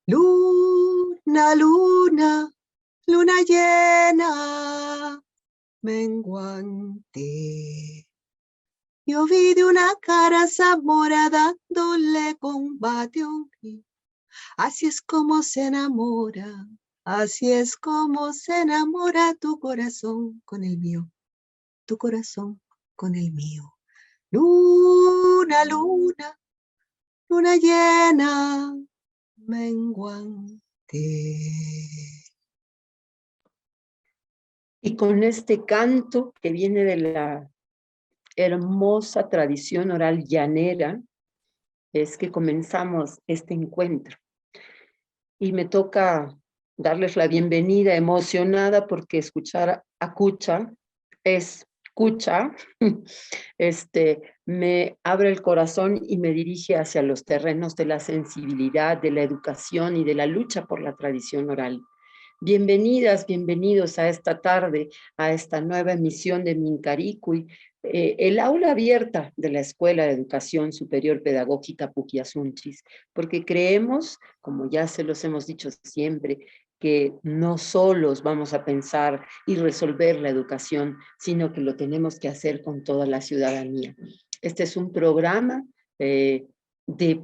Luna, luna, luna llena, menguante. Yo vi de una cara Zamora dándole combate a un río. Así es como se enamora, así es como se enamora tu corazón con el mío, tu corazón con el mío. Luna, luna, luna llena, menguante. Y con este canto que viene de la hermosa tradición oral llanera, es que comenzamos este encuentro. Y me toca darles la bienvenida emocionada porque escuchar a Cucha es Cucha, me abre el corazón y me dirige hacia los terrenos de la sensibilidad, de la educación y de la lucha por la tradición oral. Bienvenidas, bienvenidos a esta tarde, a esta nueva emisión de Mincaricui, el aula abierta de la Escuela de Educación Superior Pedagógica Puquiasunchis, porque creemos, como ya se los hemos dicho siempre, que no solos vamos a pensar y resolver la educación, sino que lo tenemos que hacer con toda la ciudadanía. Este es un programa de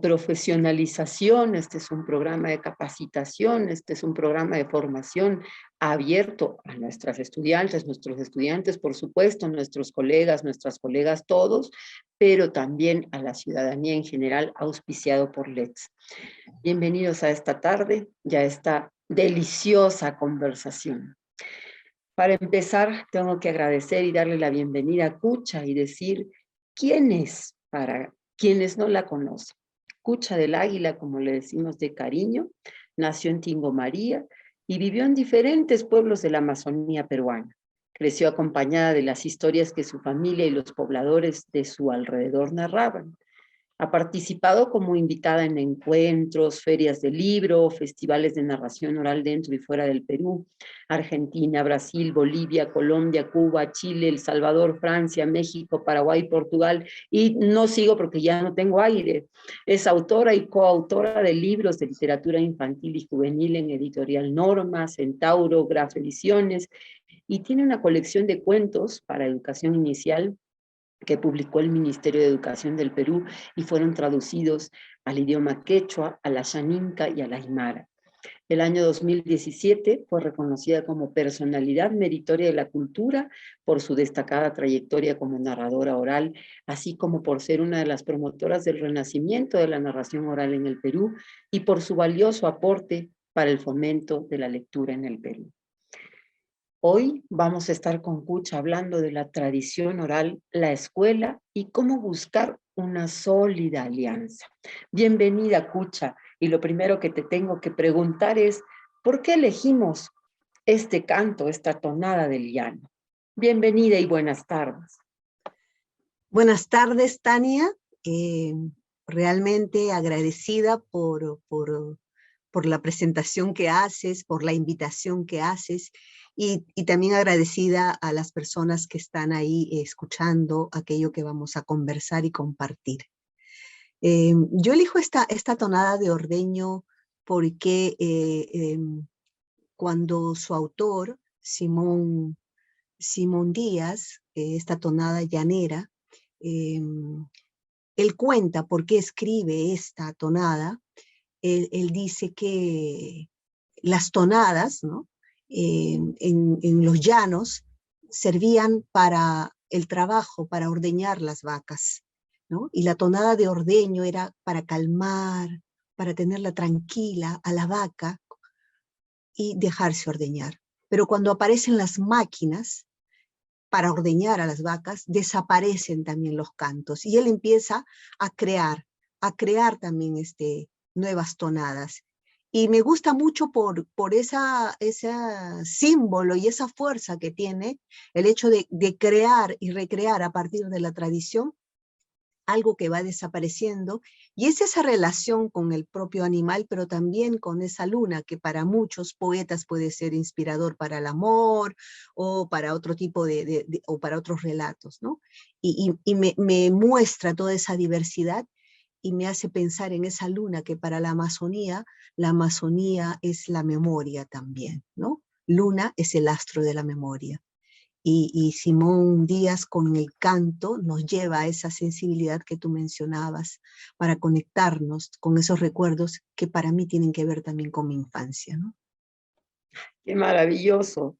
profesionalización, este es un programa de capacitación, este es un programa de formación abierto a nuestras estudiantes, nuestros estudiantes, por supuesto, nuestros colegas, nuestras colegas, todos, pero también a la ciudadanía en general, auspiciado por LETS. Bienvenidos a esta tarde y a esta deliciosa conversación. Para empezar, tengo que agradecer y darle la bienvenida a Cucha y decir quién es para quienes no la conocen. Cucha del Águila, como le decimos de cariño, nació en Tingo María y vivió en diferentes pueblos de la Amazonía peruana. Creció acompañada de las historias que su familia y los pobladores de su alrededor narraban. Ha participado como invitada en encuentros, ferias de libro, festivales de narración oral dentro y fuera del Perú, Argentina, Brasil, Bolivia, Colombia, Cuba, Chile, El Salvador, Francia, México, Paraguay, Portugal, y no sigo porque ya no tengo aire. Es autora y coautora de libros de literatura infantil y juvenil en Editorial Norma, Centauro, Graf Ediciones, y tiene una colección de cuentos para educación inicial que publicó el Ministerio de Educación del Perú y fueron traducidos al idioma quechua, a la xaninca y a la aymara. El año 2017 fue reconocida como personalidad meritoria de la cultura por su destacada trayectoria como narradora oral, así como por ser una de las promotoras del renacimiento de la narración oral en el Perú y por su valioso aporte para el fomento de la lectura en el Perú. Hoy vamos a estar con Cucha hablando de la tradición oral, la escuela y cómo buscar una sólida alianza. Bienvenida, Cucha. Y lo primero que te tengo que preguntar es, ¿por qué elegimos este canto, esta tonada del llano? Bienvenida y buenas tardes. Buenas tardes, Tania. Realmente agradecida por la presentación que haces, por la invitación que haces y también agradecida a las personas que están ahí escuchando aquello que vamos a conversar y compartir. Yo elijo esta tonada de ordeño porque cuando su autor, Simón Díaz, esta tonada llanera, él cuenta por qué escribe esta tonada. Él dice que las tonadas, ¿no? En los llanos servían para el trabajo, para ordeñar las vacas, ¿no? Y la tonada de ordeño era para calmar, para tenerla tranquila a la vaca y dejarse ordeñar. Pero cuando aparecen las máquinas para ordeñar a las vacas, desaparecen también los cantos. Y él empieza a crear también nuevas tonadas. Y me gusta mucho por ese símbolo y esa fuerza que tiene el hecho de crear y recrear a partir de la tradición algo que va desapareciendo, y es esa relación con el propio animal, pero también con esa luna, que para muchos poetas puede ser inspirador para el amor, o para otro tipo o para otros relatos, ¿no? Y me muestra toda esa diversidad, y me hace pensar en esa luna que para la Amazonía es la memoria también, ¿no? Luna es el astro de la memoria. Y Simón Díaz con el canto nos lleva a esa sensibilidad que tú mencionabas para conectarnos con esos recuerdos que para mí tienen que ver también con mi infancia, ¿no? Qué maravilloso.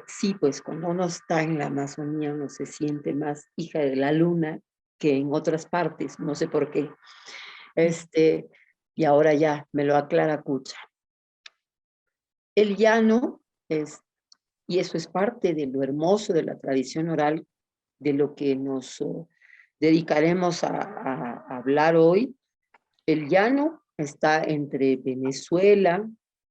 Sí, pues cuando uno está en la Amazonía uno se siente más hija de la luna que en otras partes, no sé por qué. Y ahora ya me lo aclara Cucha. El llano es, y eso es parte de lo hermoso de la tradición oral, de lo que nos dedicaremos a hablar hoy. El llano está entre Venezuela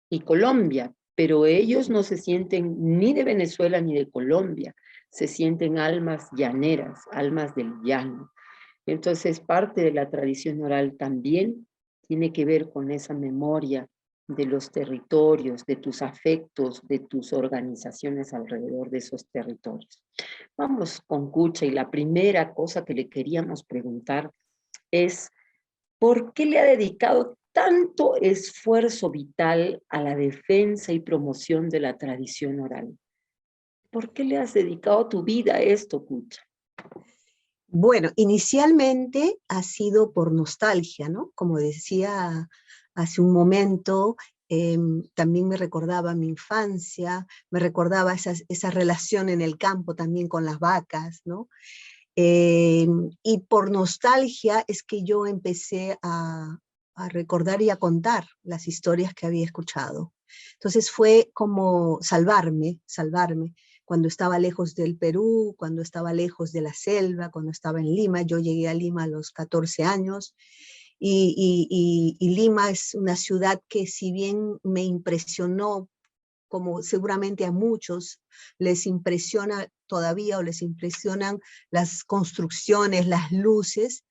y Colombia, pero ellos no se sienten ni de Venezuela ni de Colombia, se sienten almas llaneras, almas del llano. Entonces, parte de la tradición oral también tiene que ver con esa memoria de los territorios, de tus afectos, de tus organizaciones alrededor de esos territorios. Vamos con Cucha y la primera cosa que le queríamos preguntar es, ¿por qué le ha dedicado tanto esfuerzo vital a la defensa y promoción de la tradición oral? ¿Por qué le has dedicado tu vida a esto, Cucha? Bueno, inicialmente ha sido por nostalgia, ¿no? Como decía hace un momento, también me recordaba mi infancia, me recordaba esa relación en el campo también con las vacas, ¿no? Y por nostalgia es que yo empecé a recordar y a contar las historias que había escuchado. Entonces fue como salvarme. Cuando estaba lejos del Perú, cuando estaba lejos de la selva, cuando estaba en Lima. Yo llegué a Lima a los 14 años y Lima es una ciudad que si bien me impresionó, como seguramente a muchos les impresiona todavía o les impresionan las construcciones, las luces,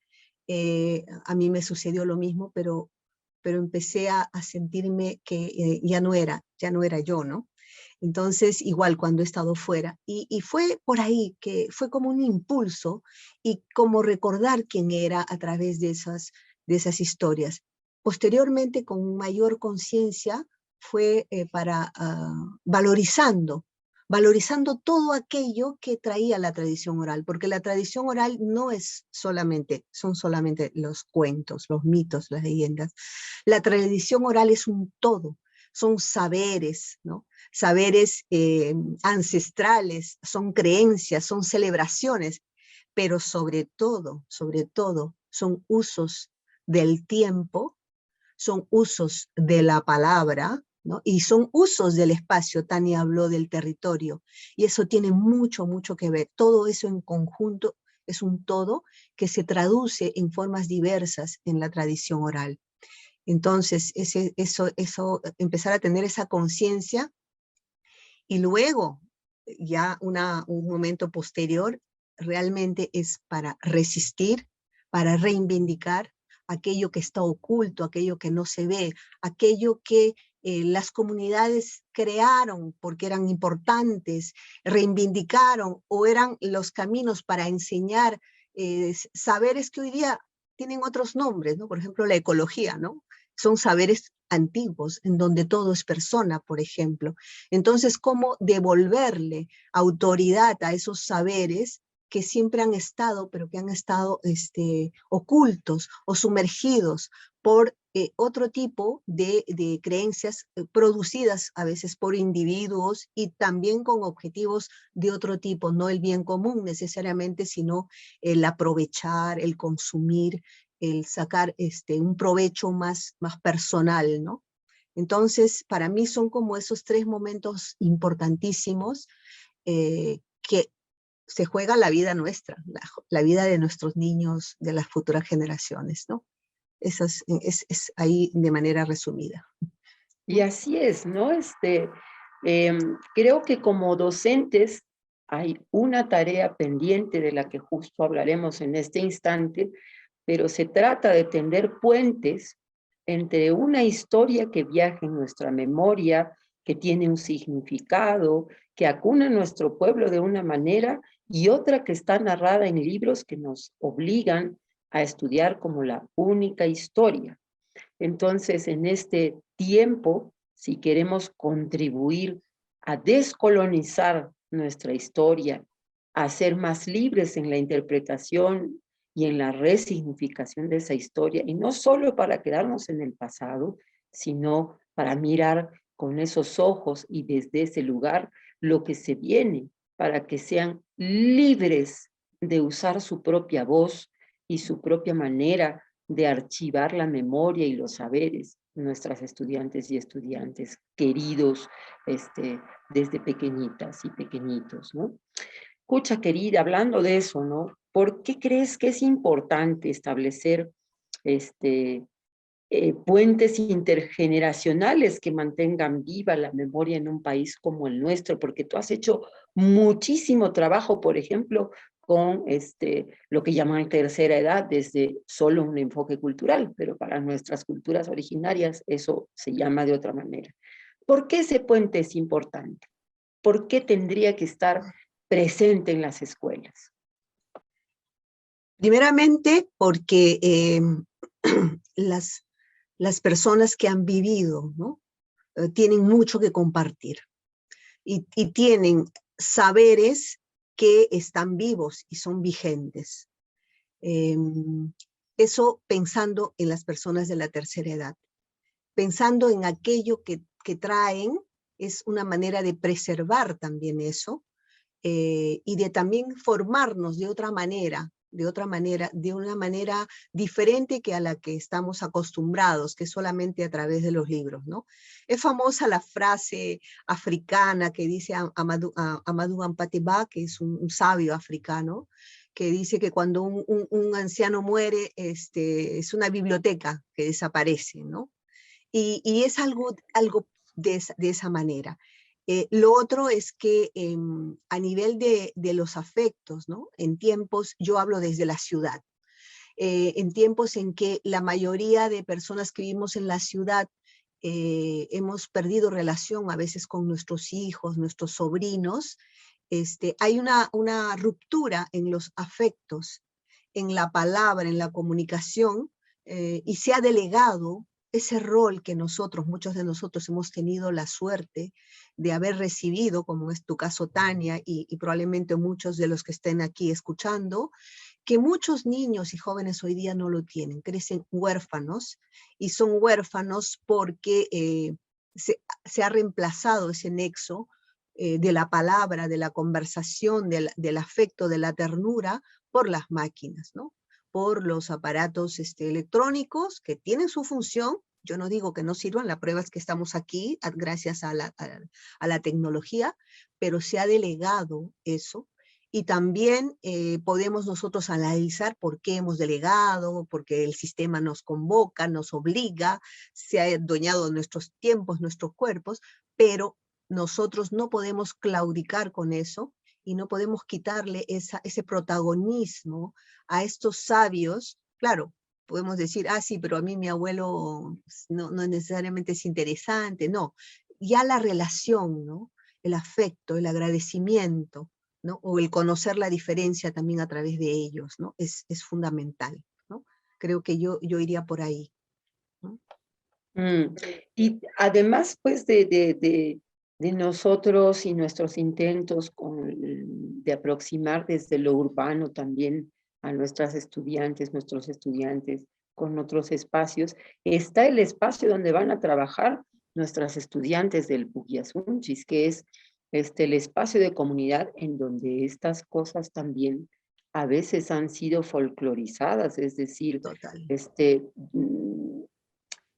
a mí me sucedió lo mismo, pero empecé a sentirme que ya no era yo, ¿no? Entonces, igual cuando he estado fuera. Y fue por ahí que fue como un impulso y como recordar quién era a través de esas historias. Posteriormente, con mayor conciencia, fue para valorizando todo aquello que traía la tradición oral, porque la tradición oral no es solamente, son solamente los cuentos, los mitos, las leyendas. La tradición oral es un todo, son saberes, ¿no? Saberes ancestrales, son creencias, son celebraciones, pero sobre todo, son usos del tiempo, son usos de la palabra, ¿no? Y son usos del espacio. Tania habló del territorio, y eso tiene mucho, mucho que ver. Todo eso en conjunto es un todo que se traduce en formas diversas en la tradición oral. Entonces, empezar a tener esa conciencia y luego, ya un momento posterior, realmente es para resistir, para reivindicar aquello que está oculto, aquello que no se ve, aquello que las comunidades crearon porque eran importantes, reivindicaron o eran los caminos para enseñar saberes que hoy día tienen otros nombres, ¿no? Por ejemplo, la ecología, ¿no? Son saberes antiguos en donde todo es persona, por ejemplo. Entonces, ¿cómo devolverle autoridad a esos saberes que siempre han estado, pero que han estado ocultos o sumergidos por otro tipo de creencias producidas a veces por individuos y también con objetivos de otro tipo, no el bien común necesariamente, sino el aprovechar, el consumir, el sacar un provecho más personal, ¿no? Entonces, para mí son como esos tres momentos importantísimos que se juega la vida nuestra, la vida de nuestros niños, de las futuras generaciones, ¿no? Eso es ahí de manera resumida. Y así es, ¿no? Creo que como docentes hay una tarea pendiente de la que justo hablaremos en este instante, pero se trata de tender puentes entre una historia que viaja en nuestra memoria, que tiene un significado, que acuna a nuestro pueblo de una manera, y otra que está narrada en libros que nos obligan a estudiar como la única historia. Entonces, en este tiempo, si queremos contribuir a descolonizar nuestra historia, a ser más libres en la interpretación y en la resignificación de esa historia, y no solo para quedarnos en el pasado, sino para mirar con esos ojos y desde ese lugar lo que se viene, para que sean libres de usar su propia voz y su propia manera de archivar la memoria y los saberes, nuestras estudiantes y estudiantes queridos desde pequeñitas y pequeñitos, ¿no? Escucha, querida, hablando de eso, ¿no? ¿Por qué crees que es importante establecer puentes intergeneracionales que mantengan viva la memoria en un país como el nuestro? Porque tú has hecho muchísimo trabajo, por ejemplo, con lo que llaman tercera edad desde solo un enfoque cultural, pero para nuestras culturas originarias eso se llama de otra manera. ¿Por qué ese puente es importante? ¿Por qué tendría que estar presente en las escuelas? Primeramente porque las personas que han vivido, ¿no? Tienen mucho que compartir y tienen saberes que están vivos y son vigentes. Eso pensando en las personas de la tercera edad. Pensando en aquello que traen, es una manera de preservar también eso y de también formarnos de una manera diferente que a la que estamos acostumbrados, que es solamente a través de los libros, ¿no? Es famosa la frase africana que dice Amadou Hampâté-Bâ, que es un sabio africano, que dice que cuando un anciano muere, es una biblioteca que desaparece, ¿no? Y es algo de esa manera. Lo otro es que a nivel de los afectos, ¿no? En tiempos, yo hablo desde la ciudad, en tiempos en que la mayoría de personas que vivimos en la ciudad hemos perdido relación a veces con nuestros hijos, nuestros sobrinos, hay una ruptura en los afectos, en la palabra, en la comunicación, y se ha delegado ese rol que muchos de nosotros hemos tenido la suerte de haber recibido, como es tu caso, Tania, y probablemente muchos de los que estén aquí escuchando, que muchos niños y jóvenes hoy día no lo tienen, crecen huérfanos, y son huérfanos porque se ha reemplazado ese nexo de la palabra, de la conversación, del afecto, de la ternura, por las máquinas, ¿no? Por los aparatos electrónicos que tienen su función. Yo no digo que no sirvan, la prueba es que estamos aquí gracias a la tecnología, pero se ha delegado eso. Y también podemos nosotros analizar por qué hemos delegado, porque el sistema nos convoca, nos obliga, se ha adueñado de nuestros tiempos, nuestros cuerpos, pero nosotros no podemos claudicar con eso y no podemos quitarle ese protagonismo a estos sabios. Claro, podemos decir, sí, pero a mí mi abuelo no necesariamente es interesante. No, ya la relación, ¿no? El afecto, el agradecimiento, ¿no? O el conocer la diferencia también a través de ellos, ¿no? Es fundamental, ¿no? Creo que yo iría por ahí, ¿no? Y además, pues, de nosotros y nuestros intentos de aproximar desde lo urbano también a nuestros estudiantes con otros espacios, está el espacio donde van a trabajar nuestras estudiantes del Pugiasunchis, que es el espacio de comunidad en donde estas cosas también a veces han sido folclorizadas, es decir, Total.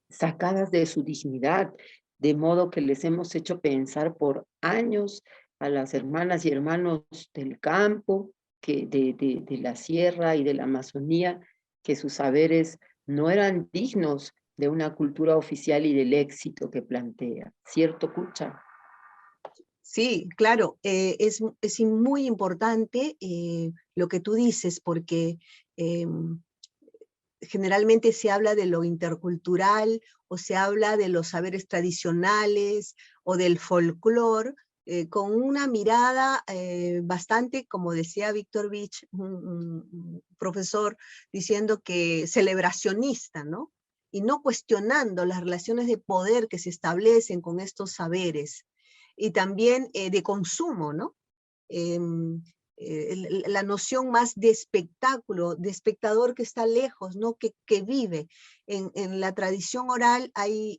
Sacadas de su dignidad, de modo que les hemos hecho pensar por años a las hermanas y hermanos del campo, de la sierra y de la Amazonía, que sus saberes no eran dignos de una cultura oficial y del éxito que plantea. ¿Cierto, Cucha? Sí, claro, es muy importante lo que tú dices, porque generalmente se habla de lo intercultural o se habla de los saberes tradicionales o del folclore, con una mirada bastante, como decía Víctor Vich, un profesor, diciendo que celebracionista, ¿no? Y no cuestionando las relaciones de poder que se establecen con estos saberes, y también de consumo, ¿no? La noción más de espectáculo, de espectador que está lejos, ¿no? Que vive. En la tradición oral hay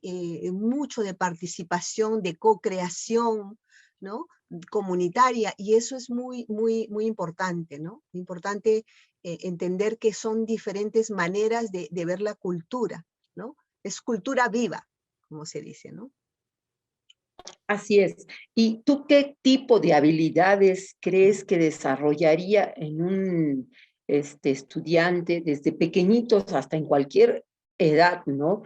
mucho de participación, de co-creación, ¿no? Comunitaria, y eso es muy, muy, muy importante, ¿no? Importante entender que son diferentes maneras de ver la cultura, ¿no? Es cultura viva, como se dice, ¿no? Así es. ¿Y tú qué tipo de habilidades crees que desarrollaría en un estudiante desde pequeñitos hasta en cualquier edad, ¿no?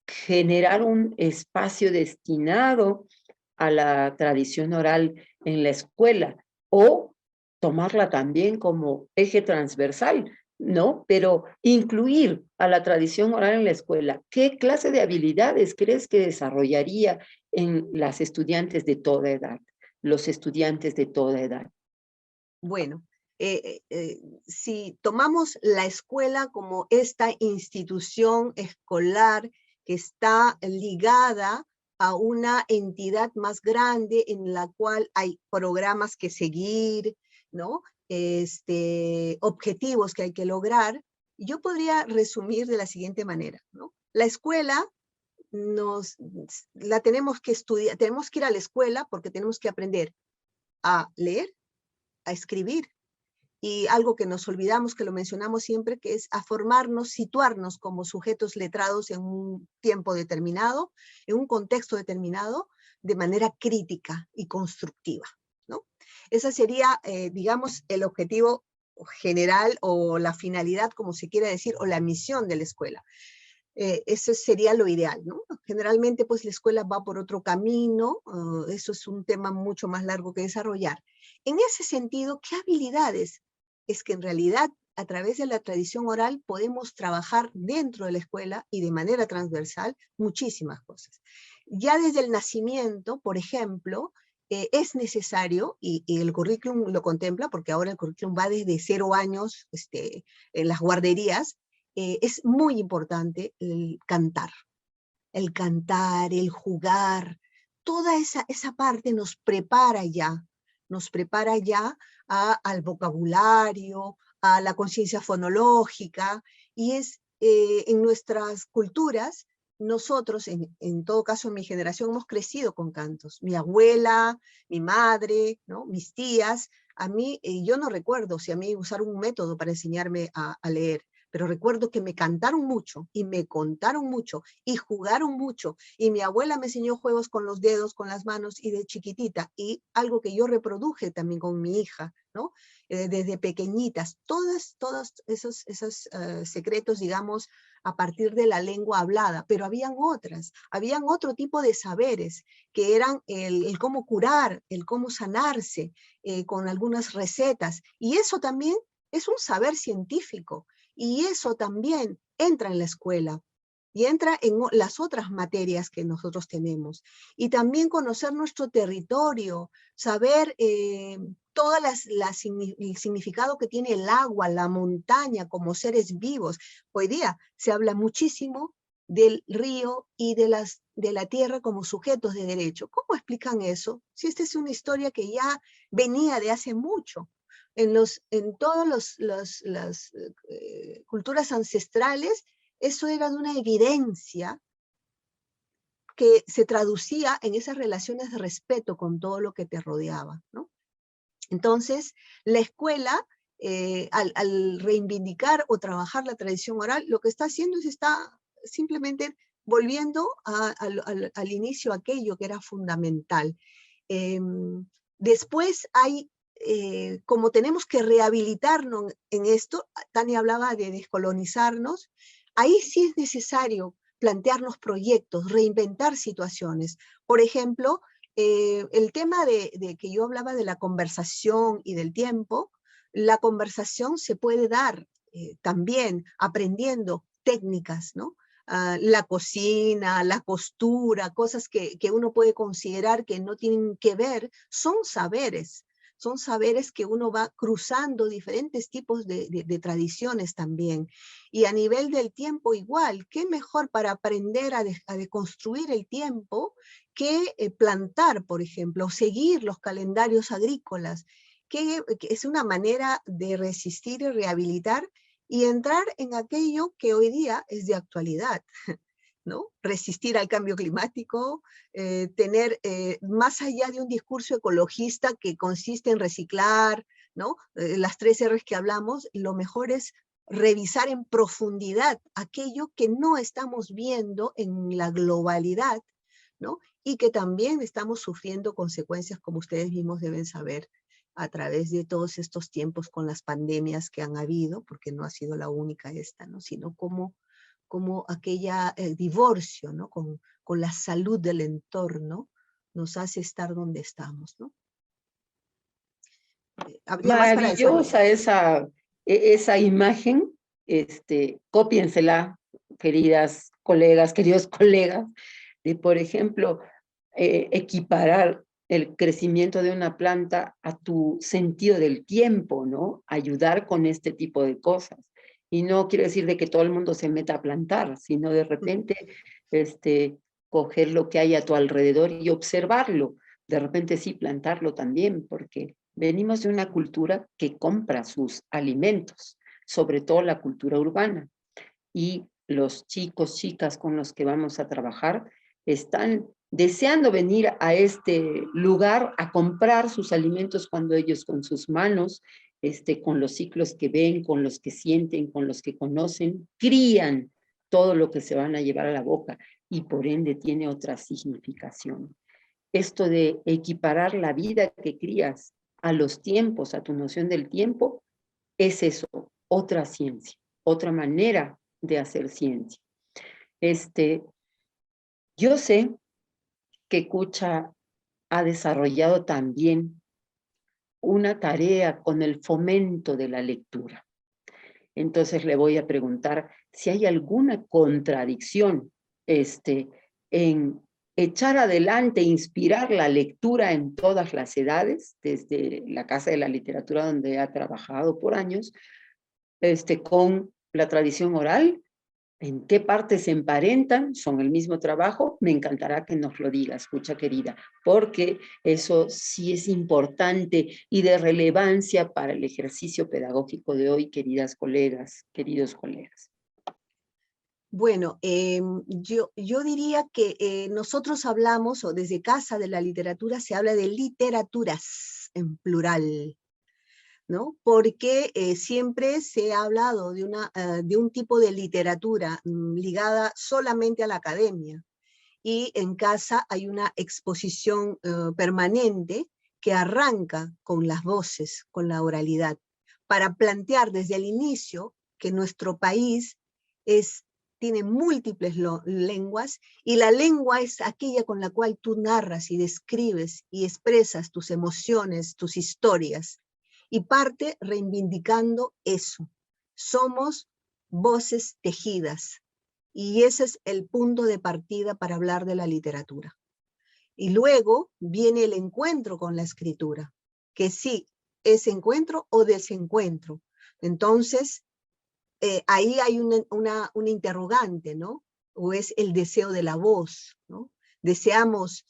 Generar un espacio destinado a la tradición oral en la escuela o tomarla también como eje transversal, ¿no? Pero incluir a la tradición oral en la escuela, ¿qué clase de habilidades crees que desarrollaría en las estudiantes de toda edad, los estudiantes de toda edad? Bueno, si tomamos la escuela como esta institución escolar que está ligada a una entidad más grande en la cual hay programas que seguir, ¿no? Objetivos que hay que lograr, yo podría resumir de la siguiente manera, ¿no? La escuela la tenemos que estudiar, tenemos que ir a la escuela porque tenemos que aprender a leer, a escribir, y algo que nos olvidamos, que lo mencionamos siempre, que es a formarnos, situarnos como sujetos letrados en un tiempo determinado, en un contexto determinado, de manera crítica y constructiva, ¿no? Ese sería, digamos, el objetivo general o la finalidad, como se quiera decir, o la misión de la escuela. Eso sería lo ideal, ¿no? Generalmente, pues la escuela va por otro camino, eso es un tema mucho más largo que desarrollar. En ese sentido, ¿qué habilidades? Es que en realidad, a través de la tradición oral, podemos trabajar dentro de la escuela y de manera transversal muchísimas cosas. Ya desde el nacimiento, por ejemplo, es necesario, y el currículum lo contempla, porque ahora el currículum va desde 0 años en las guarderías, es muy importante el cantar, el jugar, toda esa parte nos prepara ya al vocabulario, a la conciencia fonológica, y es en nuestras culturas, nosotros, en todo caso en mi generación, hemos crecido con cantos. Mi abuela, mi madre, ¿no? Mis tías, a mí, yo no recuerdo si a mí usaron un método para enseñarme a leer, pero recuerdo que me cantaron mucho y me contaron mucho y jugaron mucho, y mi abuela me enseñó juegos con los dedos, con las manos, y de chiquitita, y algo que yo reproduje también con mi hija, ¿no? Desde pequeñitas, todos esos secretos, digamos, a partir de la lengua hablada, pero habían otro tipo de saberes, que eran el cómo curar, el cómo sanarse, con algunas recetas, y eso también es un saber científico, y eso también entra en la escuela y entra en las otras materias que nosotros tenemos. Y también conocer nuestro territorio, saber todo el significado que tiene el agua, la montaña como seres vivos. Hoy día se habla muchísimo del río y de la tierra como sujetos de derecho. ¿Cómo explican eso? Si esta es una historia que ya venía de hace mucho. En todas las culturas ancestrales, eso era de una evidencia que se traducía en esas relaciones de respeto con todo lo que te rodeaba, ¿no? Entonces, la escuela, al reivindicar o trabajar la tradición oral, lo que está haciendo es está simplemente volviendo al inicio aquello que era fundamental. Después hay, como tenemos que rehabilitarnos en esto, Tania hablaba de descolonizarnos, ahí sí es necesario plantearnos proyectos, reinventar situaciones. Por ejemplo, el tema de que yo hablaba de la conversación y del tiempo, la conversación se puede dar también aprendiendo técnicas, ¿no? la cocina, la costura, cosas que uno puede considerar que no tienen que ver, son saberes que uno va cruzando diferentes tipos de tradiciones también. Y a nivel del tiempo igual, ¿qué mejor para aprender a deconstruir el tiempo que plantar, por ejemplo, o seguir los calendarios agrícolas, que es una manera de resistir y rehabilitar y entrar en aquello que hoy día es de actualidad, ¿no? Resistir al cambio climático, tener, más allá de un discurso ecologista que consiste en reciclar, ¿no? Las 3 R's que hablamos, lo mejor es revisar en profundidad aquello que no estamos viendo en la globalidad, ¿no? Y que también estamos sufriendo consecuencias, como ustedes mismos deben saber, a través de todos estos tiempos con las pandemias que han habido, porque no ha sido la única esta, ¿no? Sino como aquella divorcio, ¿no? Con la salud del entorno nos hace estar donde estamos, ¿no? Habría más para desarrollar. Maravillosa esa imagen, cópiensela, queridas colegas, queridos colegas, de, por ejemplo, equiparar el crecimiento de una planta a tu sentido del tiempo, ¿no? Ayudar con este tipo de cosas. Y no quiere decir de que todo el mundo se meta a plantar, sino de repente coger lo que hay a tu alrededor y observarlo. De repente sí plantarlo también, porque venimos de una cultura que compra sus alimentos, sobre todo la cultura urbana. Y los chicos, chicas con los que vamos a trabajar están deseando venir a este lugar a comprar sus alimentos cuando ellos con sus manos, con los ciclos que ven, con los que sienten, con los que conocen, crían todo lo que se van a llevar a la boca y por ende tiene otra significación. Esto de equiparar la vida que crías a los tiempos, a tu noción del tiempo, es eso, otra ciencia, otra manera de hacer ciencia. Yo sé que Kucha ha desarrollado también una tarea con el fomento de la lectura. Entonces le voy a preguntar si hay alguna contradicción en echar adelante, inspirar la lectura en todas las edades, desde la Casa de la Literatura donde ha trabajado por años, con la tradición oral. ¿En qué partes se emparentan? ¿Son el mismo trabajo? Me encantará que nos lo digas, Kucha querida, porque eso sí es importante y de relevancia para el ejercicio pedagógico de hoy, queridas colegas, queridos colegas. Bueno, yo diría que nosotros hablamos, o desde Casa de la Literatura se habla de literaturas en plural, ¿no? Porque siempre se ha hablado de un tipo de literatura ligada solamente a la academia. Y en Casa hay una exposición permanente que arranca con las voces, con la oralidad, para plantear desde el inicio que nuestro país tiene múltiples lenguas, y la lengua es aquella con la cual tú narras y describes y expresas tus emociones, tus historias, y parte reivindicando eso. Somos voces tejidas, y ese es el punto de partida para hablar de la literatura. Y luego viene el encuentro con la escritura, que sí, es encuentro o desencuentro. Entonces, ahí hay una interrogante, ¿no? O es el deseo de la voz, ¿no? Deseamos,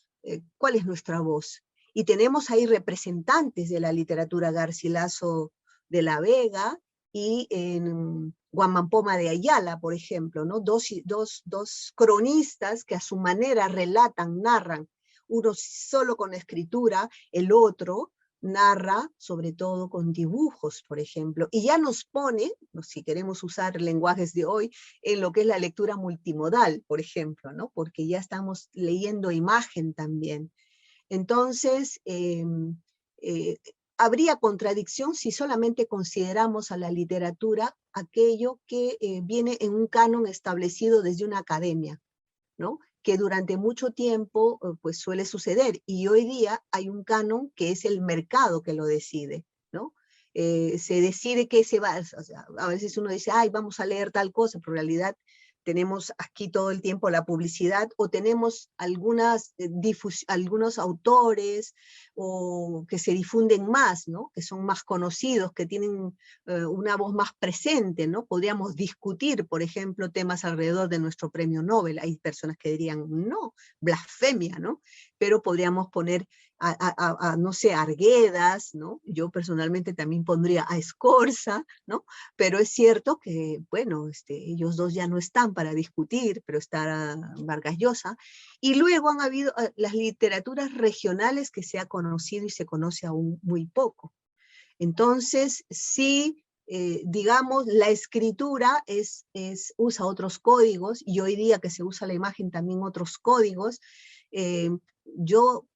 ¿cuál es nuestra voz? Y tenemos ahí representantes de la literatura, Garcilaso de la Vega y en Guamampoma de Ayala, por ejemplo, ¿no? Dos cronistas que a su manera relatan, narran, uno solo con escritura, el otro narra sobre todo con dibujos, por ejemplo, y ya nos pone, si queremos usar lenguajes de hoy, en lo que es la lectura multimodal, por ejemplo, ¿no? Porque ya estamos leyendo imagen también. Entonces, habría contradicción si solamente consideramos a la literatura aquello que viene en un canon establecido desde una academia, ¿no? Que durante mucho tiempo pues suele suceder, y hoy día hay un canon que es el mercado que lo decide, ¿no? Se decide qué se va, o sea, a veces uno dice, ay, vamos a leer tal cosa, pero en realidad tenemos aquí todo el tiempo la publicidad, o tenemos algunos autores o que se difunden más, ¿no? Que son más conocidos, que tienen una voz más presente, ¿no? Podríamos discutir, por ejemplo, temas alrededor de nuestro premio Nobel. Hay personas que dirían, no, blasfemia, ¿no? Pero podríamos poner no sé, Arguedas, ¿no? Yo personalmente también pondría a Scorza, ¿no? Pero es cierto que, bueno, ellos dos ya no están para discutir, pero está Vargas Llosa. Y luego han habido las literaturas regionales que se ha conocido y se conoce aún muy poco. Entonces, sí, digamos, la escritura usa otros códigos, y hoy día que se usa la imagen también otros códigos. Yo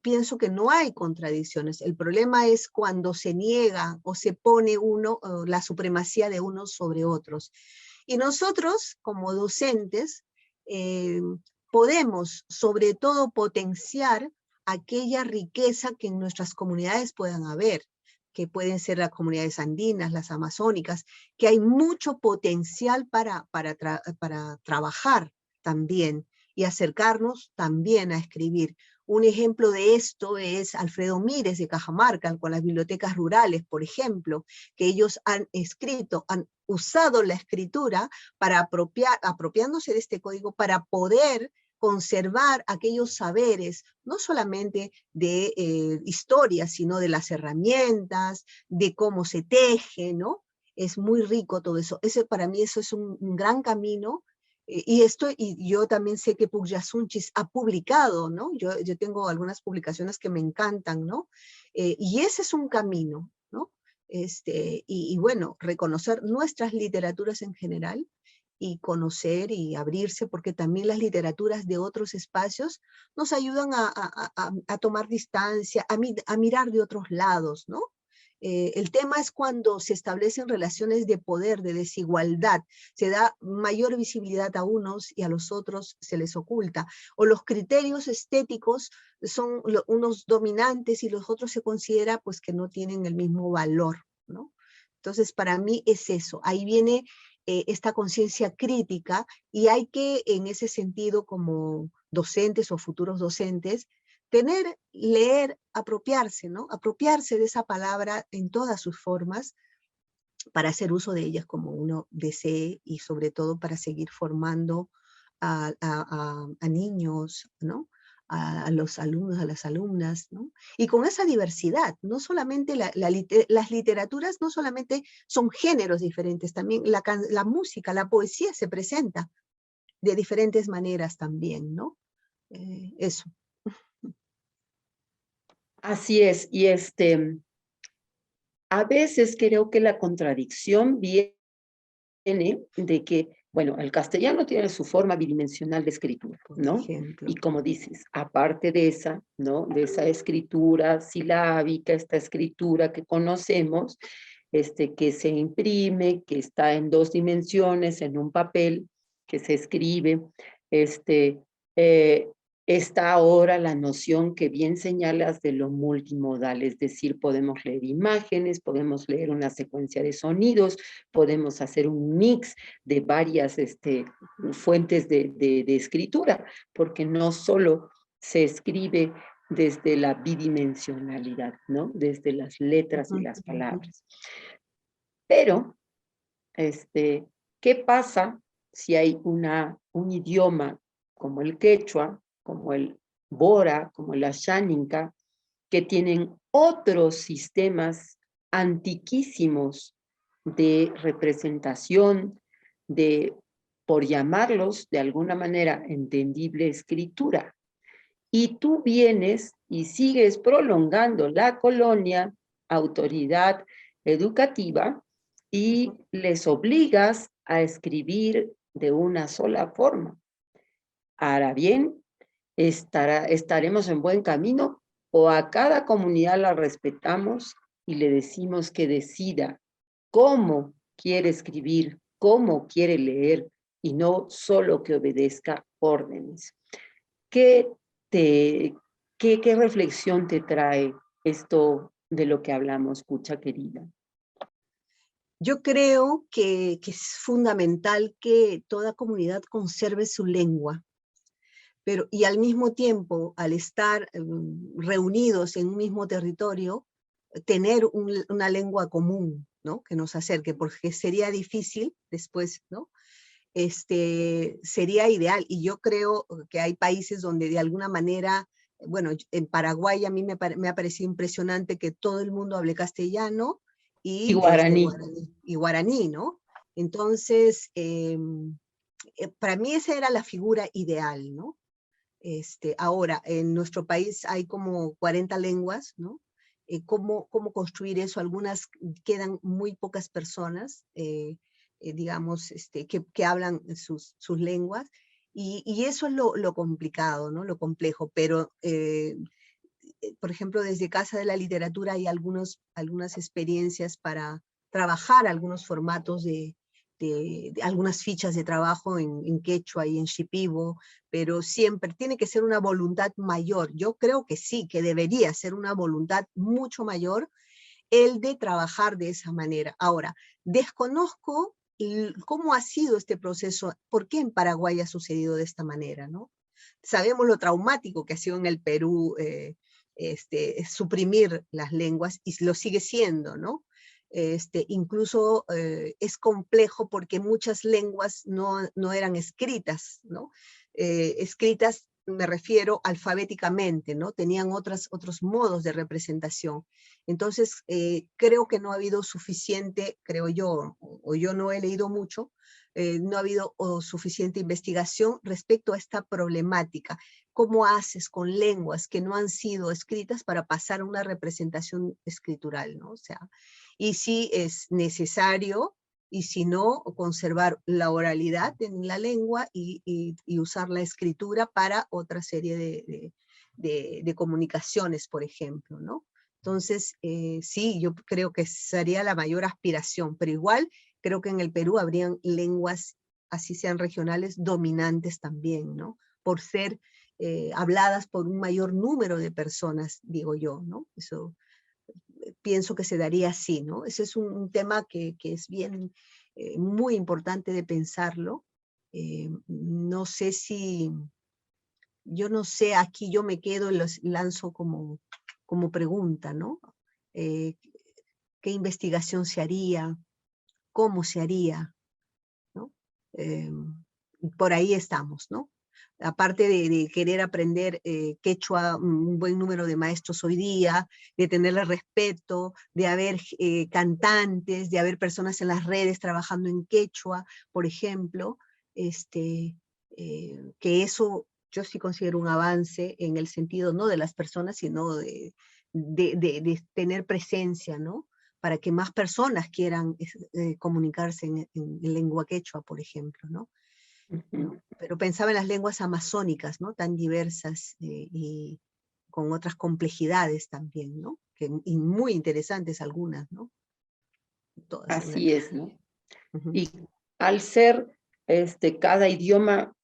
pienso que no hay contradicciones. El problema es cuando se niega o se pone la supremacía de unos sobre otros. Y nosotros, como docentes, podemos sobre todo potenciar aquella riqueza que en nuestras comunidades puedan haber, que pueden ser las comunidades andinas, las amazónicas, que hay mucho potencial para trabajar también y acercarnos también a escribir. Un ejemplo de esto es Alfredo Mírez de Cajamarca, con las bibliotecas rurales, por ejemplo, que ellos han escrito, han usado la escritura para apropiándose de este código para poder conservar aquellos saberes, no solamente de historia, sino de las herramientas, de cómo se teje, ¿no? Es muy rico todo eso. Para mí eso es un gran camino. Y yo también sé que Pucja Sunchis ha publicado, ¿no? Yo tengo algunas publicaciones que me encantan, ¿no? Y ese es un camino, ¿no? Y bueno, reconocer nuestras literaturas en general y conocer y abrirse, porque también las literaturas de otros espacios nos ayudan a tomar distancia, a mirar de otros lados, ¿no? El tema es cuando se establecen relaciones de poder, de desigualdad, se da mayor visibilidad a unos y a los otros se les oculta, o los criterios estéticos son unos dominantes y los otros se considera pues que no tienen el mismo valor, ¿no? Entonces para mí es eso, ahí viene esta conciencia crítica, y hay que en ese sentido como docentes o futuros docentes leer, apropiarse, ¿no? Apropiarse de esa palabra en todas sus formas para hacer uso de ellas como uno desee, y sobre todo para seguir formando a niños, ¿no? A los alumnos, a las alumnas, ¿no? Y con esa diversidad, no solamente las literaturas no solamente son géneros diferentes, también la música, la poesía se presenta de diferentes maneras también, ¿no? Eso. Así es, y a veces creo que la contradicción viene de que, bueno, el castellano tiene su forma bidimensional de escritura, ¿no? Ejemplo. Y como dices, aparte de esa, ¿no? De esa escritura silábica, esta escritura que conocemos, que se imprime, que está en 2 dimensiones, en un papel, que se escribe, eh, está ahora la noción que bien señalas de lo multimodal, es decir, podemos leer imágenes, podemos leer una secuencia de sonidos, podemos hacer un mix de varias fuentes de escritura, porque no solo se escribe desde la bidimensionalidad, ¿no? Desde las letras y las palabras. Pero, ¿qué pasa si hay un idioma como el quechua, como el bora, como el asháninca, que tienen otros sistemas antiquísimos de representación, por llamarlos de alguna manera entendible, escritura? Y tú vienes y sigues prolongando la colonia, autoridad educativa, y les obligas a escribir de una sola forma. Ahora bien, estaremos en buen camino, o a cada comunidad la respetamos y le decimos que decida cómo quiere escribir, cómo quiere leer, y no solo que obedezca órdenes. ¿Qué reflexión te trae esto de lo que hablamos, Pucha querida? Yo creo que es fundamental que toda comunidad conserve su lengua, pero y al mismo tiempo, al estar reunidos en un mismo territorio, tener una lengua común, ¿no? Que nos acerque, porque sería difícil después, ¿no? Sería ideal. Y yo creo que hay países donde de alguna manera, bueno, en Paraguay a mí me ha parecido impresionante que todo el mundo hable castellano Y y guaraní. guaraní, ¿no? Entonces, para mí esa era la figura ideal, ¿no? Ahora, en nuestro país hay como 40 lenguas, ¿no? ¿Cómo construir eso? Algunas quedan muy pocas personas, digamos, que hablan sus lenguas, y eso es lo complicado, ¿no? Lo complejo, pero, por ejemplo, desde Casa de la Literatura hay algunas experiencias para trabajar algunos formatos de algunas fichas de trabajo en quechua y en shipibo, pero siempre tiene que ser una voluntad mayor. Yo creo que sí, que debería ser una voluntad mucho mayor el de trabajar de esa manera. Ahora, desconozco cómo ha sido este proceso, por qué en Paraguay ha sucedido de esta manera, ¿no? Sabemos lo traumático que ha sido en el Perú suprimir las lenguas, y lo sigue siendo, ¿no? Incluso es complejo porque muchas lenguas no eran escritas, ¿no? Escritas, me refiero alfabéticamente, ¿no? Tenían otros modos de representación. Entonces, creo que no ha habido suficiente, creo yo, o yo no he leído mucho, no ha habido suficiente investigación respecto a esta problemática. ¿Cómo haces con lenguas que no han sido escritas para pasar a una representación escritural, ¿no? O sea, y si es necesario, y si no, conservar la oralidad en la lengua y usar la escritura para otra serie de comunicaciones, por ejemplo, ¿no? Entonces, sí, yo creo que sería la mayor aspiración, pero igual creo que en el Perú habrían lenguas, así sean regionales, dominantes también, ¿no? Por ser habladas por un mayor número de personas, digo yo, ¿no? Eso pienso que se daría así, ¿no? Ese es un tema que es bien, muy importante de pensarlo. No sé si, yo no sé, aquí yo me quedo y los lanzo como pregunta, ¿no? Eh, ¿Qué investigación se haría? ¿Cómo se haría? ¿No? Eh, por ahí estamos, ¿no? Aparte de querer aprender quechua, un buen número de maestros hoy día, de tenerle respeto, de haber cantantes, de haber personas en las redes trabajando en quechua, por ejemplo, que eso yo sí considero un avance en el sentido no de las personas, sino de tener presencia, ¿no? Para que más personas quieran comunicarse en lengua quechua, por ejemplo, ¿no? ¿No? Pero pensaba en las lenguas amazónicas, ¿no? Tan diversas y con otras complejidades también, ¿no? Y muy interesantes algunas, ¿no? Todas en Así realidad. es, ¿no? Uh-huh. Y al ser cada idioma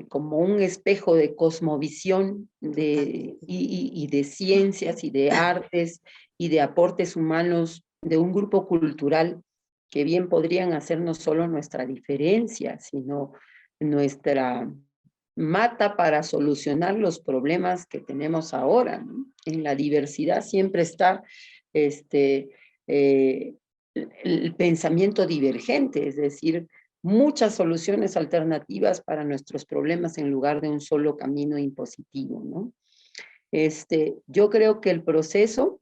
como un espejo de cosmovisión y de ciencias y de artes y de aportes humanos de un grupo cultural que bien podrían hacer no solo nuestra diferencia, sino nuestra mata para solucionar los problemas que tenemos ahora, ¿no? En la diversidad siempre está eh, el pensamiento divergente, es decir, muchas soluciones alternativas para nuestros problemas en lugar de un solo camino impositivo, ¿no? Yo creo que el proceso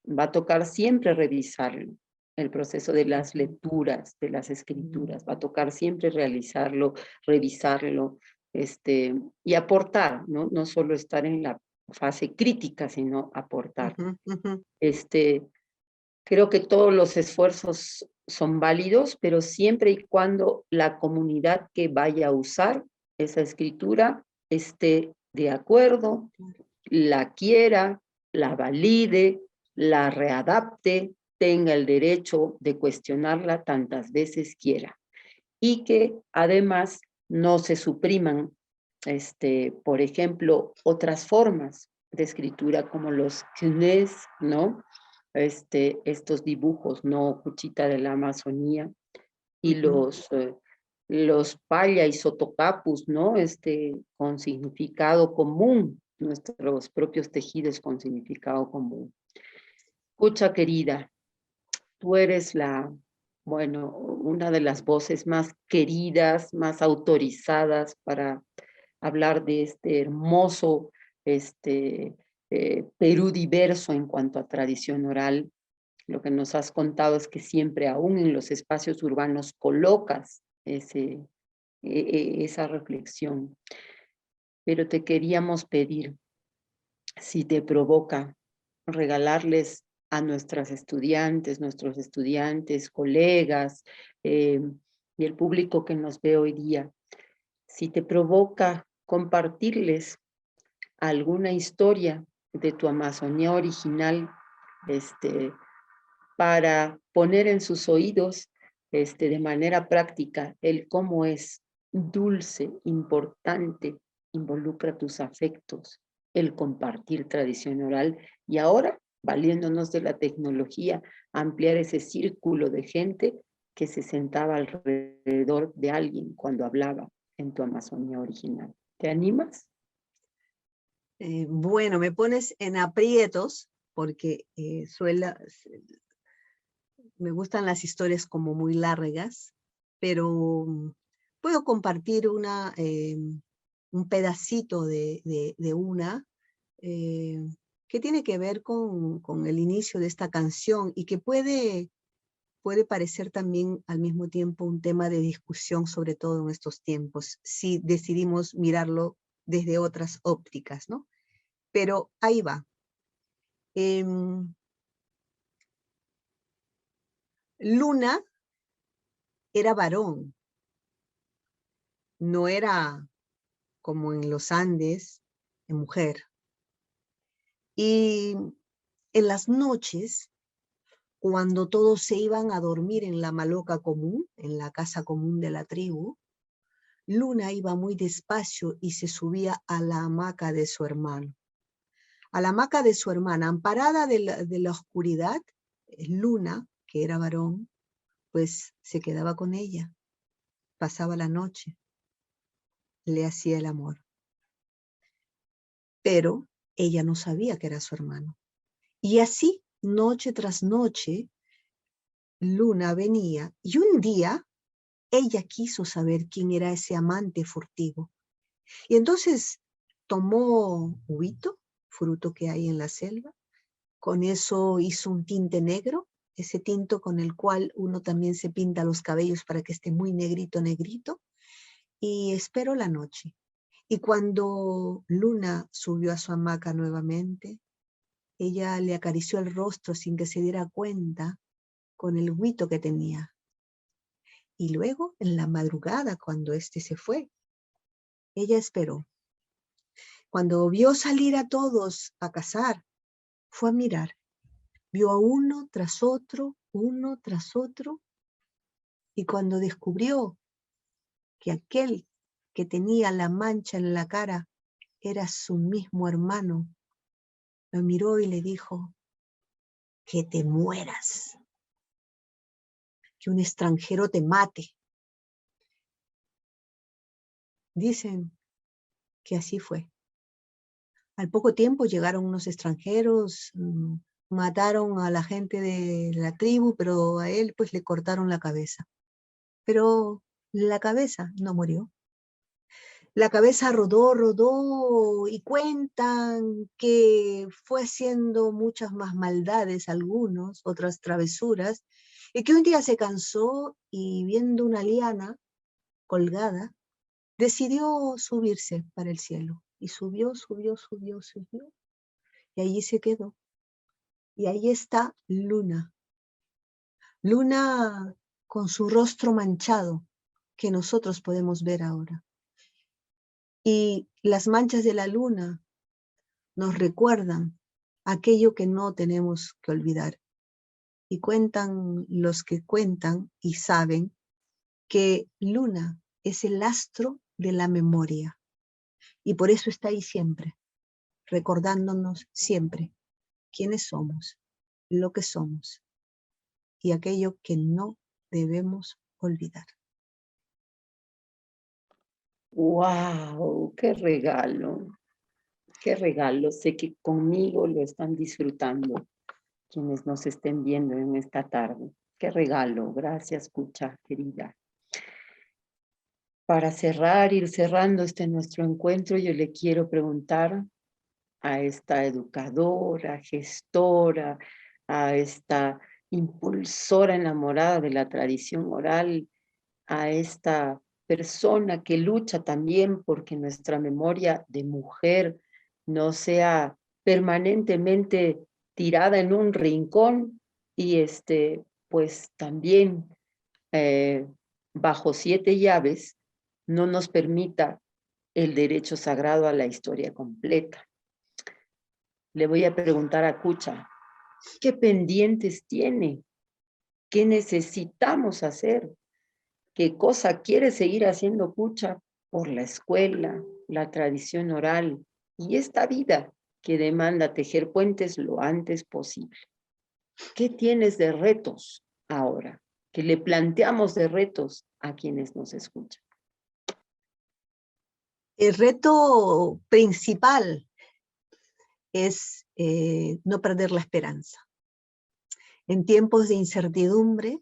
va a tocar siempre revisarlo, el proceso de las lecturas, de las escrituras, va a tocar siempre realizarlo, revisarlo, y aportar, ¿no? No solo estar en la fase crítica, sino aportar. Uh-huh, uh-huh. Creo que todos los esfuerzos son válidos, pero siempre y cuando la comunidad que vaya a usar esa escritura esté de acuerdo, la quiera, la valide, la readapte, tenga el derecho de cuestionarla tantas veces quiera. Y que además no se supriman, por ejemplo, otras formas de escritura como los knes, ¿no? estos dibujos, ¿no? Cuchita de la Amazonía y los paya y sotocapus, ¿no? Con significado común, nuestros propios tejidos con significado común. Cucha querida, tú eres una de las voces más queridas, más autorizadas para hablar de este hermoso Perú diverso en cuanto a tradición oral. Lo que nos has contado es que siempre, aún en los espacios urbanos, colocas esa reflexión. Pero te queríamos pedir, si te provoca, regalarles a nuestros estudiantes, colegas y el público que nos ve hoy día, si te provoca compartirles alguna historia de tu Amazonía original, para poner en sus oídos de manera práctica el cómo es dulce, importante, involucra tus afectos, el compartir tradición oral y ahora, valiéndonos de la tecnología, ampliar ese círculo de gente que se sentaba alrededor de alguien cuando hablaba en tu Amazonía original. ¿Te animas? Bueno, me pones en aprietos porque me gustan las historias como muy largas, pero puedo compartir un pedacito de una que tiene que ver con el inicio de esta canción y que puede parecer también al mismo tiempo un tema de discusión, sobre todo en estos tiempos, si decidimos mirarlo desde otras ópticas, ¿no? Pero ahí va. Luna era varón, no era como en los Andes, mujer. Y en las noches, cuando todos se iban a dormir en la maloca común, en la casa común de la tribu, Luna iba muy despacio y se subía a la hamaca de su hermano. A la hamaca de su hermana, amparada de la oscuridad, Luna, que era varón, pues se quedaba con ella, pasaba la noche, le hacía el amor. Pero ella no sabía que era su hermano. Y así, noche tras noche, Luna venía y un día ella quiso saber quién era ese amante furtivo. Y entonces tomó huito, fruto que hay en la selva, con eso hizo un tinte negro, ese tinto con el cual uno también se pinta los cabellos para que esté muy negrito, negrito, y esperó la noche. Y cuando Luna subió a su hamaca nuevamente, ella le acarició el rostro sin que se diera cuenta con el huito que tenía. Y luego, en la madrugada, cuando éste se fue, ella esperó. Cuando vio salir a todos a cazar, fue a mirar. Vio a uno tras otro, y cuando descubrió que aquel que tenía la mancha en la cara era su mismo hermano, lo miró y le dijo, que te mueras, que un extranjero te mate. Dicen que así fue. Al poco tiempo llegaron unos extranjeros, mataron a la gente de la tribu, pero a él pues le cortaron la cabeza. Pero la cabeza no murió. La cabeza rodó y cuentan que fue haciendo muchas más maldades algunos, otras travesuras, y que un día se cansó y viendo una liana colgada, decidió subirse para el cielo. Y subió, y allí se quedó. Y ahí está Luna. Luna con su rostro manchado, que nosotros podemos ver ahora. Y las manchas de la luna nos recuerdan aquello que no tenemos que olvidar. Y cuentan los que cuentan y saben que Luna es el astro de la memoria. Y por eso está ahí siempre, recordándonos siempre quiénes somos. lo que somos y aquello que no debemos olvidar. ¡Wow! ¡Qué regalo! ¡Qué regalo! Sé que conmigo lo están disfrutando quienes nos estén viendo en esta tarde. ¡Qué regalo! Gracias, Cucha, querida. Para cerrar, ir cerrando nuestro encuentro, yo le quiero preguntar a esta educadora, gestora, a esta impulsora enamorada de la tradición oral, a esta persona que lucha también porque nuestra memoria de mujer no sea permanentemente tirada en un rincón y pues también bajo 7 llaves no nos permita el derecho sagrado a la historia completa. Le voy a preguntar a Cucha, ¿qué pendientes tiene? ¿Qué necesitamos hacer? ¿Qué cosa quiere seguir haciendo Cucha por la escuela, la tradición oral y esta vida que demanda tejer puentes lo antes posible? ¿Qué tienes de retos ahora? Que le planteamos de retos a quienes nos escuchan. El reto principal es no perder la esperanza. En tiempos de incertidumbre,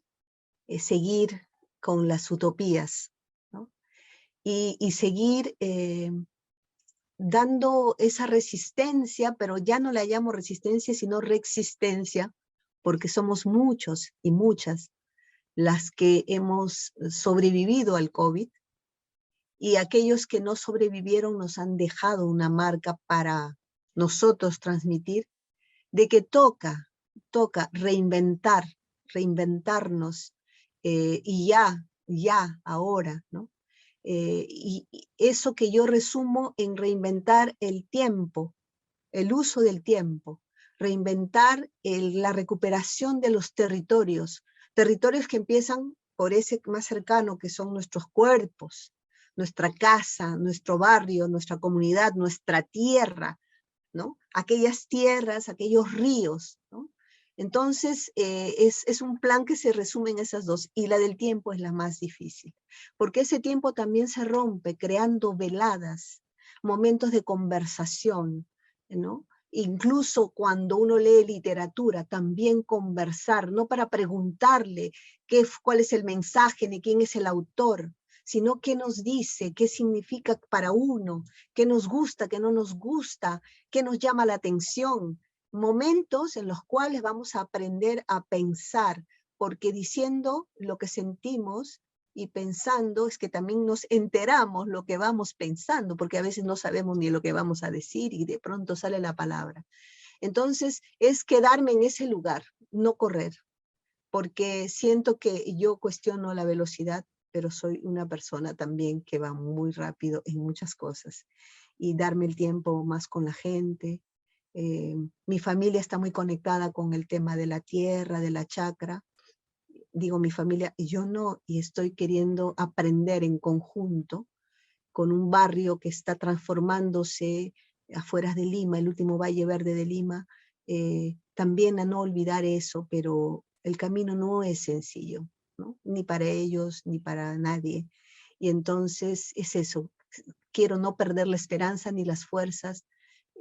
seguir con las utopías, ¿no? Y seguir dando esa resistencia, pero ya no la llamo resistencia, sino reexistencia, porque somos muchos y muchas las que hemos sobrevivido al COVID, y aquellos que no sobrevivieron nos han dejado una marca para nosotros transmitir, de que toca reinventarnos, y ahora, ¿no? Y eso que yo resumo en reinventar el tiempo, el uso del tiempo, reinventar la recuperación de los territorios que empiezan por ese más cercano que son nuestros cuerpos, nuestra casa, nuestro barrio, nuestra comunidad, nuestra tierra, ¿no? Aquellas tierras, aquellos ríos, ¿no? Entonces, es un plan que se resume en esas dos, y la del tiempo es la más difícil, porque ese tiempo también se rompe creando veladas, momentos de conversación, ¿no? Incluso cuando uno lee literatura, también conversar, no para preguntarle cuál es el mensaje ni quién es el autor, sino qué nos dice, qué significa para uno, qué nos gusta, qué no nos gusta, qué nos llama la atención. Momentos en los cuales vamos a aprender a pensar, porque diciendo lo que sentimos y pensando es que también nos enteramos lo que vamos pensando, porque a veces no sabemos ni lo que vamos a decir y de pronto sale la palabra. Entonces es quedarme en ese lugar, no correr, porque siento que yo cuestiono la velocidad, pero soy una persona también que va muy rápido en muchas cosas, y darme el tiempo más con la gente. Mi familia está muy conectada con el tema de la tierra, de la chacra. Digo mi familia, y yo no, y estoy queriendo aprender en conjunto con un barrio que está transformándose afuera de Lima, el último Valle Verde de Lima, también a no olvidar eso, pero el camino no es sencillo, ¿no? Ni para ellos, ni para nadie. Y entonces es eso, quiero no perder la esperanza ni las fuerzas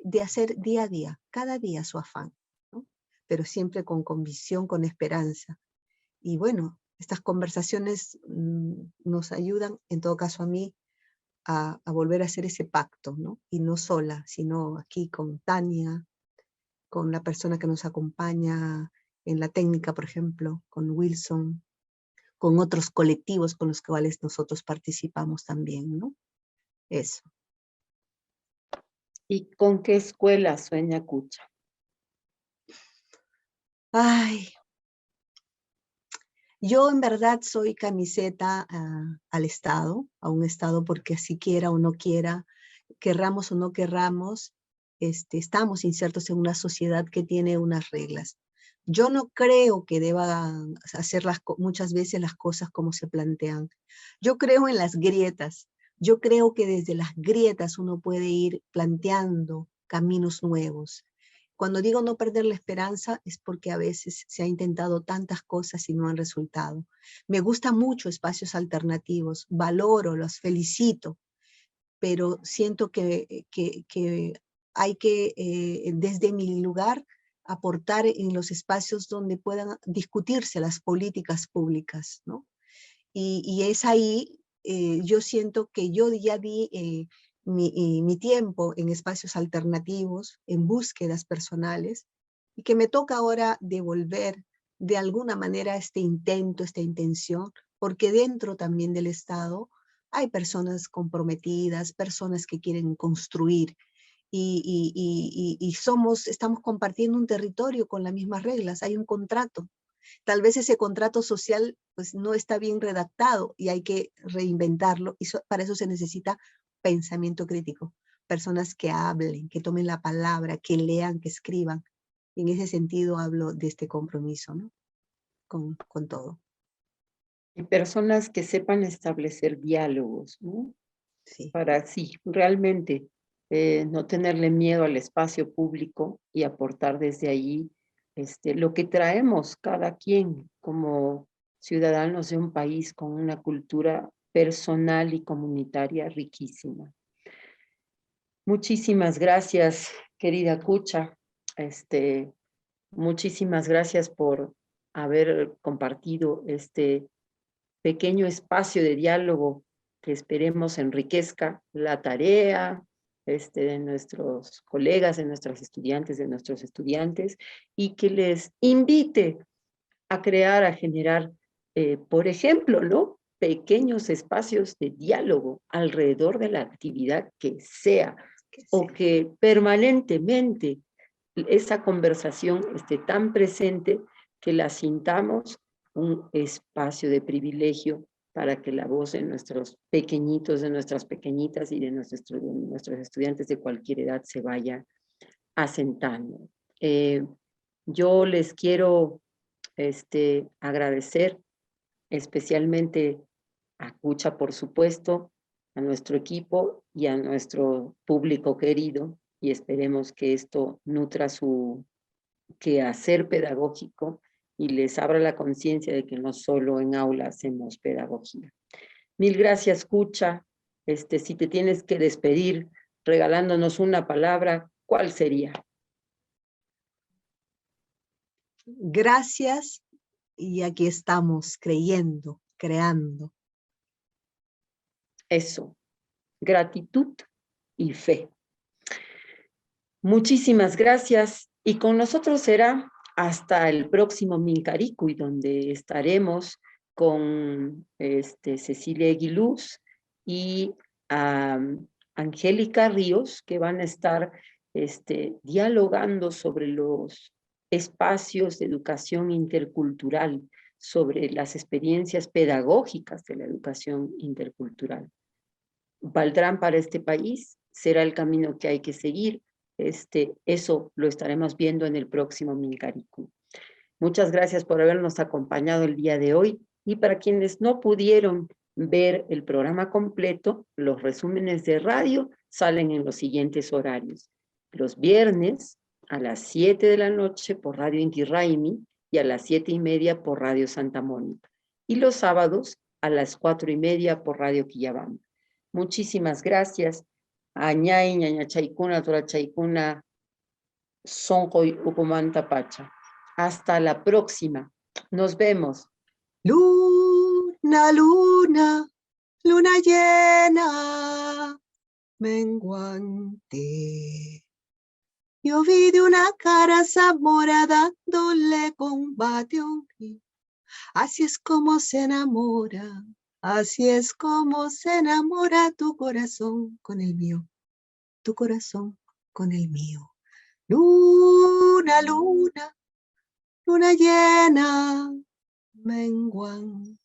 de hacer día a día, cada día su afán, ¿no? Pero siempre con convicción, con esperanza. Y bueno, estas conversaciones nos ayudan, en todo caso a mí, a volver a hacer ese pacto, ¿no? Y no sola, sino aquí con Tania, con la persona que nos acompaña en la técnica, por ejemplo, con Wilson, con otros colectivos con los cuales nosotros participamos también, ¿no? Eso. ¿Y con qué escuela sueña Cucha? Ay, yo en verdad soy camiseta al Estado, a un Estado, porque si quiera o no quiera, querramos o no querramos, estamos insertos en una sociedad que tiene unas reglas. Yo no creo que deba hacer muchas veces las cosas como se plantean. Yo creo en las grietas. Yo creo que desde las grietas uno puede ir planteando caminos nuevos. Cuando digo no perder la esperanza es porque a veces se ha intentado tantas cosas y no han resultado. Me gustan mucho espacios alternativos, valoro, los felicito, pero siento que hay que, desde mi lugar, aportar en los espacios donde puedan discutirse las políticas públicas, ¿no? Y es ahí, yo siento que yo ya di mi tiempo en espacios alternativos, en búsquedas personales, y que me toca ahora devolver de alguna manera este intento, esta intención, porque dentro también del Estado hay personas comprometidas, personas que quieren construir, y estamos compartiendo un territorio con las mismas reglas, hay un contrato. Tal vez ese contrato social pues, no está bien redactado y hay que reinventarlo, y para eso se necesita pensamiento crítico, personas que hablen, que tomen la palabra, que lean, que escriban. En ese sentido hablo de este compromiso, ¿no? Con todo. Y personas que sepan establecer diálogos, ¿no? Sí. Para sí, realmente no tenerle miedo al espacio público y aportar desde allí lo que traemos cada quien como ciudadanos de un país con una cultura personal y comunitaria riquísima. Muchísimas gracias, querida Cucha. Muchísimas gracias por haber compartido este pequeño espacio de diálogo que esperemos enriquezca la tarea de nuestros colegas, de nuestros estudiantes, y que les invite a crear, a generar, por ejemplo, ¿no? Pequeños espacios de diálogo alrededor de la actividad que sea, o que permanentemente esa conversación esté tan presente que la sintamos un espacio de privilegio para que la voz de nuestros pequeñitos, de nuestras pequeñitas y de nuestros estudiantes de cualquier edad se vaya asentando. Yo les quiero agradecer especialmente a Cucha, por supuesto, a nuestro equipo y a nuestro público querido, y esperemos que esto nutra su quehacer pedagógico y les abra la conciencia de que no solo en aula hacemos pedagogía. Mil gracias, Cucha. Si te tienes que despedir regalándonos una palabra, ¿cuál sería? Gracias, y aquí estamos creyendo, creando. Eso, gratitud y fe. Muchísimas gracias, y con nosotros será hasta el próximo Mincaricuy, donde estaremos con Cecilia Aguiluz y Angélica Ríos, que van a estar dialogando sobre los espacios de educación intercultural, sobre las experiencias pedagógicas de la educación intercultural. ¿Valdrán para este país? ¿Será el camino que hay que seguir? Eso lo estaremos viendo en el próximo Mincaricuy. Muchas gracias por habernos acompañado el día de hoy, y para quienes no pudieron ver el programa completo, los resúmenes de radio salen en los siguientes horarios. Los viernes a las 7 de la noche por Radio Inti Raymi y a las 7:30 por Radio Santa Mónica. Y los sábados a las 4:30 por Radio Quillabamba. Muchísimas gracias. Añay, ñaña chaykuna, tora chaykuna, sonqoy ukumanta pacha. Hasta la próxima. Nos vemos. Luna, luna, luna llena, menguante. Yo vi de una cara Zamora dándole combate a un río. Así es como se enamora. Así es como se enamora tu corazón con el mío, tu corazón con el mío. Luna, luna, luna llena, menguante.